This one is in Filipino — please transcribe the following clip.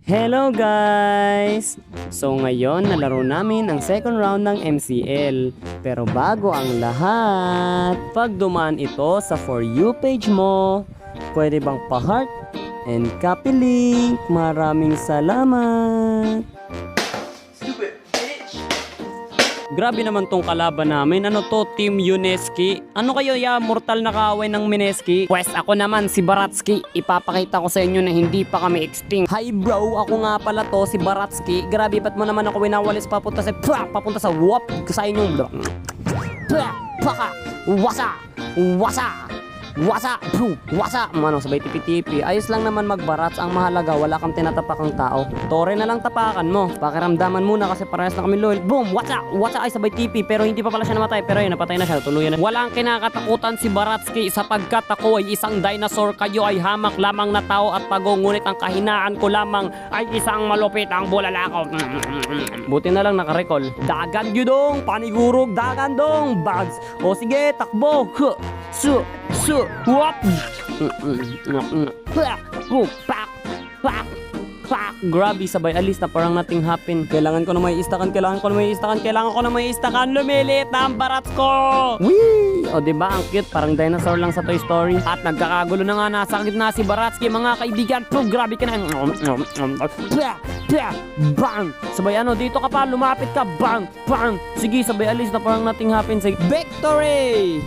Hello guys! So ngayon nalaro namin ang second round ng MCL. Pero bago ang lahat, pag dumaan ito sa For You page mo, pwede bang pa-heart and copy link? Maraming salamat! Stupid bitch! Grabe naman tong kalaban namin. Ano to? Team Yuneski? Ano kayo mortal na kaaway ng Mineski? Pwes ako naman si Baratsky. Ipapakita ko sa inyo na hindi pa kami extinct. Hi bro, ako nga pala to si Baratsky. Grabe, ba't mo naman ako winawalis papunta sa wop sa inyong paka wasa wasa mano sabay tipi-tipi. Ayos lang naman magbarats, ang mahalaga wala kang tinatapakang tao. Tore na lang tapakan mo, pakiramdaman muna kasi parehas na kami loyal. Boom, wasa ay sabay tipi, pero hindi pa pala siya namatay. Pero yun, napatay na siya, tuluyan na. Walang kinakatakutan si Baratsky sapagkat ako ay isang dinosaur, kayo ay hamak lamang na tao at pago, ngunit ang kahinaan ko lamang ay isang malupit ang bulalakaw. Buti na lang nakarecall. Dagan yun panigurog, dagan dong bags. O sige, takbo. Wop! Pak! Grabe, sabay alis na parang nothing happen. Kailangan ko na may istakan. Lumilit na ang barats ko! Whee! O diba, ang cute. Parang dinosaur lang sa Toy Story. At nagkakagulo na nga, nasa gitna si Baratsky, mga kaibigan. Grabe ka na. Bang! Sabay dito ka pa, lumapit ka. Bang! Sige, sabay alis na parang nothing happen. Victory!